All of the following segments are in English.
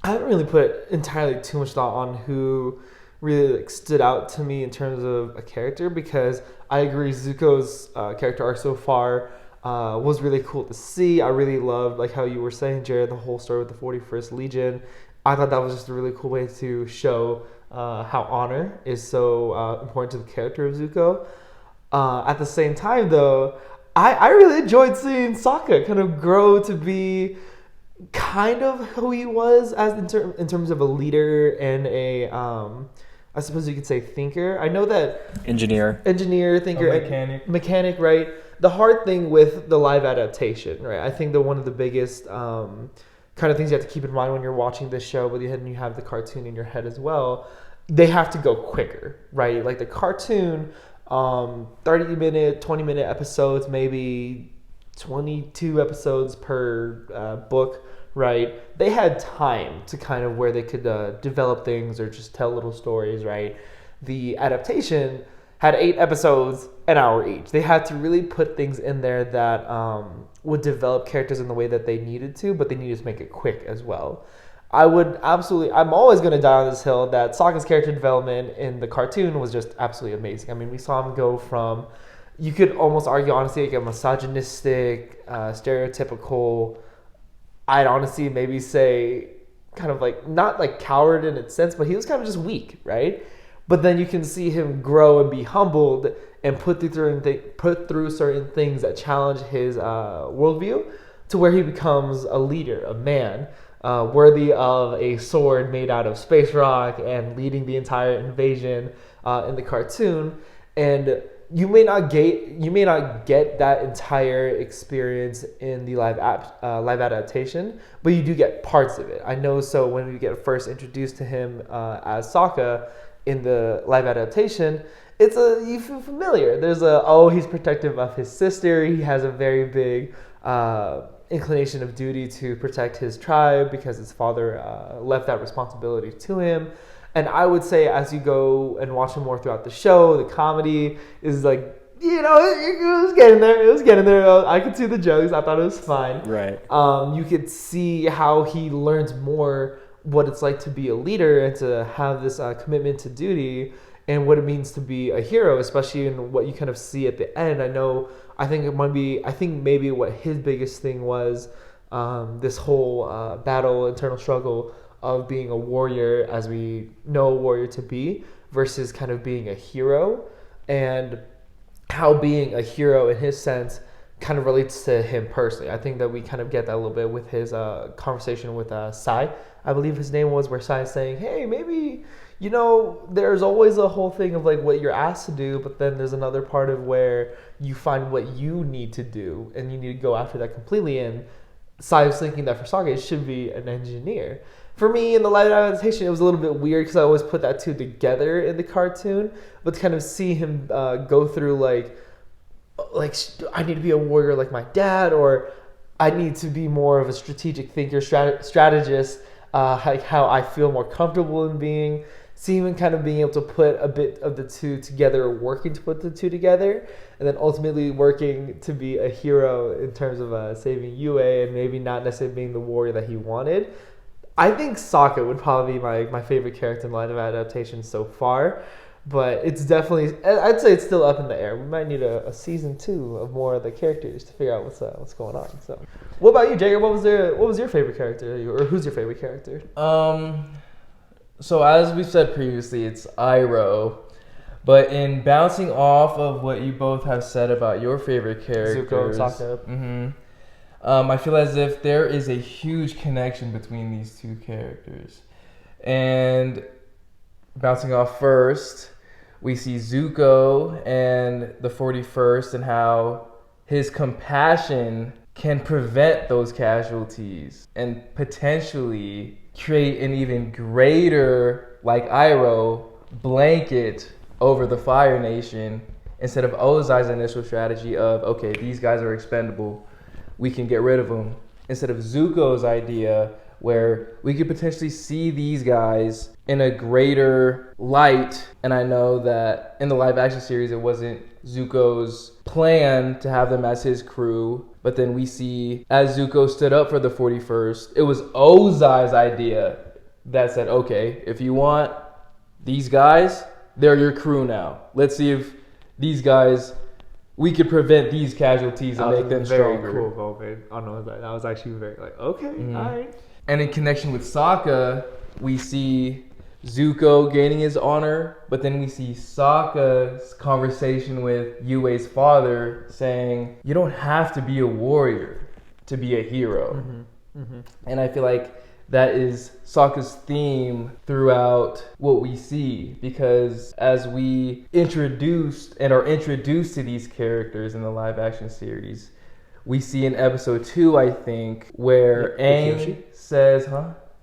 I haven't really put entirely too much thought on who really like stood out to me in terms of a character, because I agree Zuko's character arc so far was really cool to see. I really loved, like how you were saying, Jared, the whole story with the 41st Legion. I thought that was just a really cool way to show how honor is so important to the character of Zuko. At the same time, though, I really enjoyed seeing Sokka kind of grow to be kind of who he was as in terms of a leader and a I suppose you could say thinker. I know that engineer, thinker, mechanic, right? The hard thing with the live adaptation, right? I think that one of the biggest kind of things you have to keep in mind when you're watching this show, but you have the cartoon in your head as well. They have to go quicker, right? Like the cartoon, 30-minute, 20-minute episodes, maybe 22 episodes per book, right? They had time to kind of where they could develop things or just tell little stories, right? The adaptation had 8 episodes, an hour each. They had to really put things in there that would develop characters in the way that they needed to, but they needed to make it quick as well. I'm always going to die on this hill that Sokka's character development in the cartoon was just absolutely amazing. I mean, we saw him go from, you could almost argue, honestly, like a misogynistic, stereotypical, I'd honestly maybe say kind of like, not like coward in its sense, but he was kind of just weak, right? But then you can see him grow and be humbled and put through certain things that challenge his worldview to where he becomes a leader, a man, worthy of a sword made out of space rock and leading the entire invasion in the cartoon. And you may not get that entire experience in the live adaptation, but you do get parts of it. I know. So when we get first introduced to him as Sokka in the live adaptation, you feel familiar. There's he's protective of his sister. He has a very big inclination of duty to protect his tribe because his father left that responsibility to him. And I would say as you go and watch him more throughout the show, the comedy is like, it was getting there. I could see the jokes. I thought it was fine. Right. You could see how he learns more what it's like to be a leader and to have this commitment to duty and what it means to be a hero, especially in what you kind of see at the end. I think maybe what his biggest thing was this whole battle, internal struggle of being a warrior as we know a warrior to be versus kind of being a hero, and how being a hero in his sense kind of relates to him personally. I think that we kind of get that a little bit with his conversation with Sai, I believe his name was, where Sai is saying, hey, maybe, there's always a whole thing of like what you're asked to do, but then there's another part of where you find what you need to do and you need to go after that completely. And Sai was thinking that for Sokka, it should be an engineer. For me, in the live adaptation, it was a little bit weird because I always put that two together in the cartoon, but to kind of see him go through like I need to be a warrior like my dad, or I need to be more of a strategic thinker, strategist, like how I feel more comfortable in being. See him kind of being able to put a bit of the two together, working to put the two together, and then ultimately working to be a hero in terms of saving Yue and maybe not necessarily being the warrior that he wanted. I think Sokka would probably be my favorite character in live adaptation so far, but it's definitely, I'd say it's still up in the air. We might need a season 2 of more of the characters to figure out what's going on. So, what about you, Jager? What was your favorite character, or who's your favorite character? So as we've said previously, it's Iroh. But in bouncing off of what you both have said about your favorite characters, Zuko and Sokka. Mm-hmm. I feel as if there is a huge connection between these two characters. And bouncing off first, we see Zuko and the 41st and how his compassion can prevent those casualties and potentially create an even greater, like Iroh, blanket over the Fire Nation instead of Ozai's initial strategy of, okay, these guys are expendable, we can get rid of them, instead of Zuko's idea where we could potentially see these guys in a greater light. And I know that in the live action series, it wasn't Zuko's plan to have them as his crew, but then we see as Zuko stood up for the 41st, it was Ozai's idea that said, okay, if you want these guys, they're your crew now. Let's see if these guys, we could prevent these casualties and make them stronger. Very cool moment. I don't know, that was actually very like, okay, all right. And in connection with Sokka, we see Zuko gaining his honor, but then we see Sokka's conversation with Yue's father saying, you don't have to be a warrior to be a hero. And I feel like that is Sokka's theme throughout what we see, because as we introduced and are introduced to these characters in the live action series, we see in episode 2, I think, where Aang says,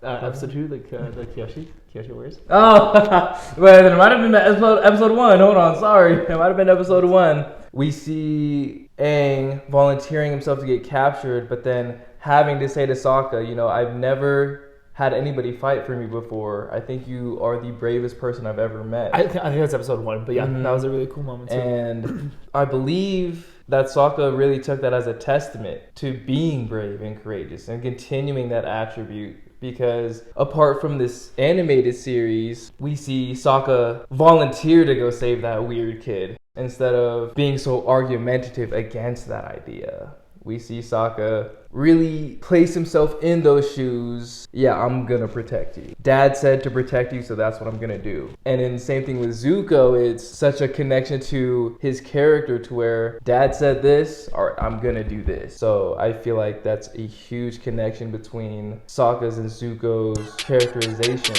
Episode 2, the Kyoshi wears. Oh, well, it might have been episode 1. Hold on, sorry. It might have been episode 1. We see Aang volunteering himself to get captured, but then having to say to Sokka, you know, I've never had anybody fight for me before. I think you are the bravest person I've ever met. I think that's episode 1, but yeah, that was a really cool moment too. And I believe that Sokka really took that as a testament to being brave and courageous and continuing that attribute. Because apart from this animated series, we see Sokka volunteer to go save that weird kid instead of being so argumentative against that idea. We see Sokka really place himself in those shoes. Yeah, I'm gonna protect you. Dad said to protect you, so that's what I'm gonna do. And then same thing with Zuko, it's such a connection to his character to where Dad said this, or I'm gonna do this. So I feel like that's a huge connection between Sokka's and Zuko's characterization.